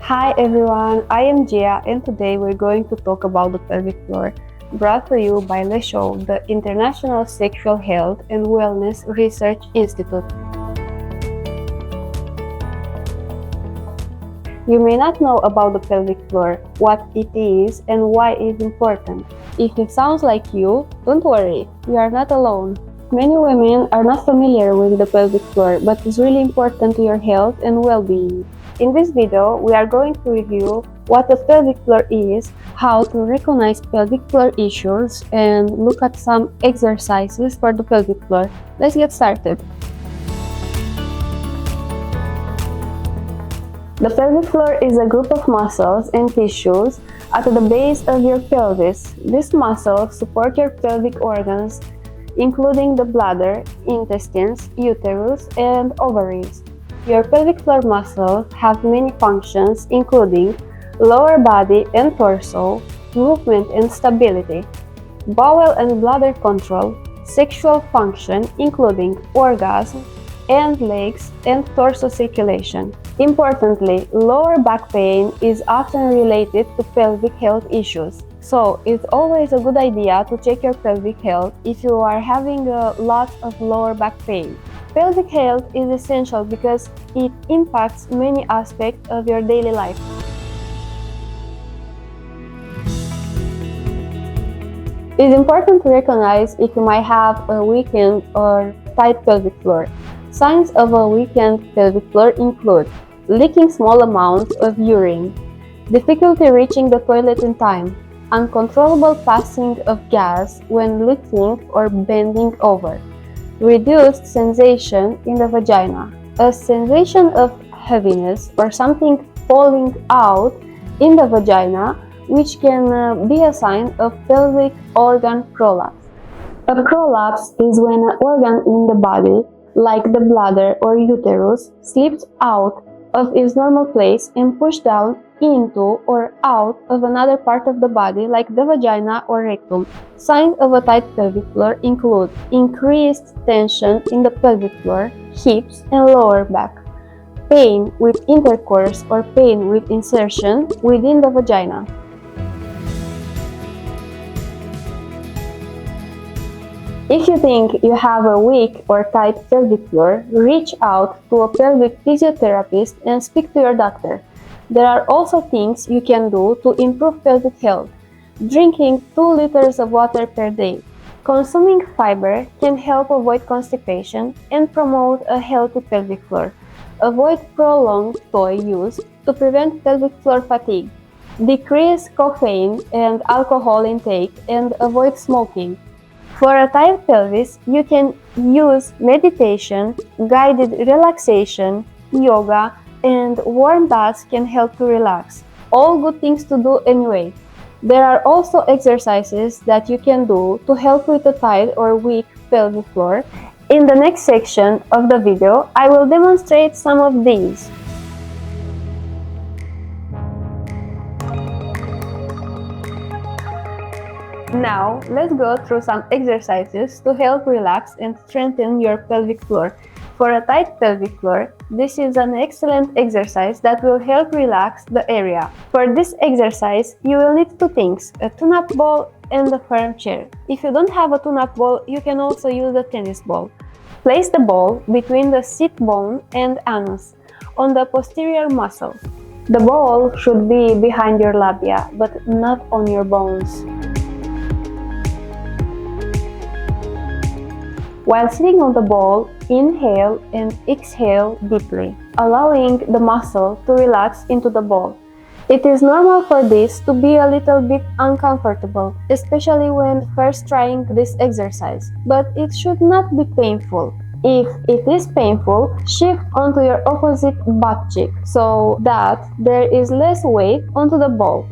Hi everyone, I am Gia and today we're going to talk about the pelvic floor, brought to you by LESHO, the International Sexual Health and Wellness Research Institute. You may not know about the pelvic floor, what it is, and why it is important. If it sounds like you, don't worry, you are not alone. Many women are not familiar with the pelvic floor, but it's really important to your health and well-being. In this video, we are going to review what the pelvic floor is, how to recognize pelvic floor issues, and look at some exercises for the pelvic floor. Let's get started. The pelvic floor is a group of muscles and tissues at the base of your pelvis. These muscles support your pelvic organs, including the bladder, intestines, uterus, and ovaries. Your pelvic floor muscles have many functions, including lower body and torso, movement and stability, bowel and bladder control, sexual function, including orgasm, and legs and torso circulation. Importantly, lower back pain is often related to pelvic health issues. So, it's always a good idea to check your pelvic health if you are having a lot of lower back pain. Pelvic health is essential because it impacts many aspects of your daily life. It is important to recognize if you might have a weakened or tight pelvic floor. Signs of a weakened pelvic floor include leaking small amounts of urine, difficulty reaching the toilet in time, uncontrollable passing of gas when lifting or bending over, reduced sensation in the vagina, a sensation of heaviness or something falling out in the vagina, which can be a sign of pelvic organ prolapse. A prolapse is when an organ in the body, like the bladder or uterus, slips out of its normal place and pushed down into or out of another part of the body like the vagina or rectum. Signs of a tight pelvic floor include increased tension in the pelvic floor, hips, and lower back, pain with intercourse or pain with insertion within the vagina. If you think you have a weak or tight pelvic floor, reach out to a pelvic physiotherapist and speak to your doctor. There are also things you can do to improve pelvic health. Drinking 2 liters of water per day. Consuming fiber can help avoid constipation and promote a healthy pelvic floor. Avoid prolonged toy use to prevent pelvic floor fatigue. Decrease caffeine and alcohol intake and avoid smoking. For a tight pelvis, you can use meditation, guided relaxation, yoga, and warm baths can help to relax. All good things to do anyway. There are also exercises that you can do to help with a tight or weak pelvic floor. In the next section of the video, I will demonstrate some of these. Now, let's go through some exercises to help relax and strengthen your pelvic floor. For a tight pelvic floor, this is an excellent exercise that will help relax the area. For this exercise, you will need 2 things, a tune-up ball and a firm chair. If you don't have a tune-up ball, you can also use a tennis ball. Place the ball between the sit bone and anus, on the posterior muscle. The ball should be behind your labia, but not on your bones. While sitting on the ball, inhale and exhale deeply, allowing the muscle to relax into the ball. It is normal for this to be a little bit uncomfortable, especially when first trying this exercise, but it should not be painful. If it is painful, shift onto your opposite butt cheek so that there is less weight onto the ball.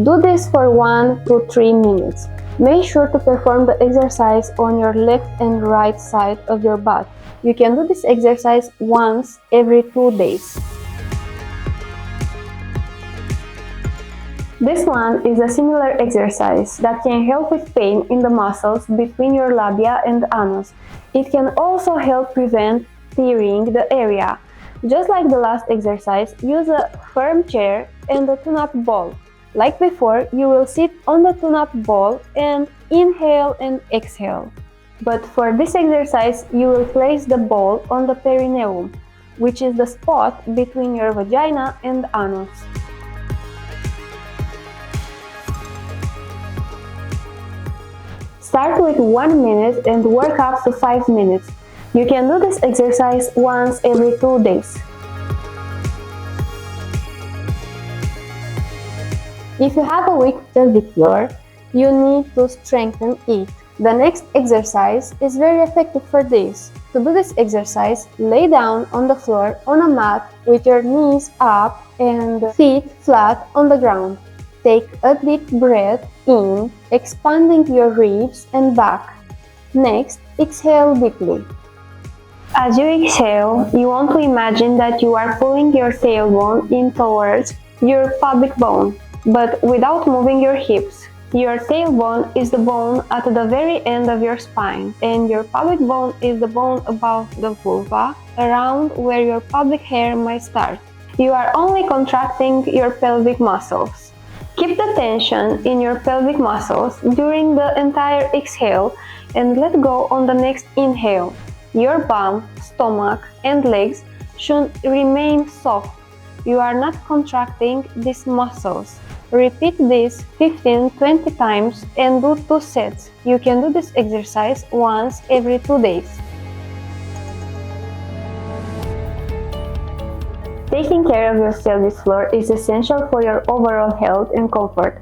Do this for 1 to 3 minutes. Make sure to perform the exercise on your left and right side of your butt. You can do this exercise once every 2 days. This one is a similar exercise that can help with pain in the muscles between your labia and anus. It can also help prevent tearing the area. Just like the last exercise, use a firm chair and a tune-up ball. Like before, you will sit on the tune-up ball and inhale and exhale. But for this exercise, you will place the ball on the perineum, which is the spot between your vagina and anus. Start with 1 minute and work up to 5 minutes. You can do this exercise once every 2 days. If you have a weak pelvic floor, you need to strengthen it. The next exercise is very effective for this. To do this exercise, lay down on the floor on a mat with your knees up and feet flat on the ground. Take a deep breath in, expanding your ribs and back. Next, exhale deeply. As you exhale, you want to imagine that you are pulling your tailbone in towards your pubic bone, but without moving your hips. Your tailbone is the bone at the very end of your spine, and your pubic bone is the bone above the vulva, around where your pubic hair might start. You are only contracting your pelvic muscles. Keep the tension in your pelvic muscles during the entire exhale and let go on the next inhale. Your bum, stomach, and legs should remain soft. You are not contracting these muscles. Repeat this 15-20 times and do 2 sets. You can do this exercise once every 2 days. Taking care of your pelvic floor is essential for your overall health and comfort.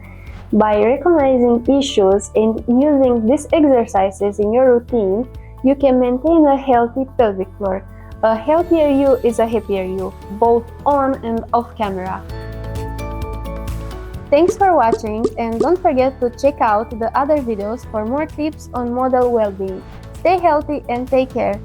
By recognizing issues and using these exercises in your routine, you can maintain a healthy pelvic floor. A healthier you is a happier you, both on and off camera. Thanks for watching, and don't forget to check out the other videos for more tips on model well-being. Stay healthy and take care.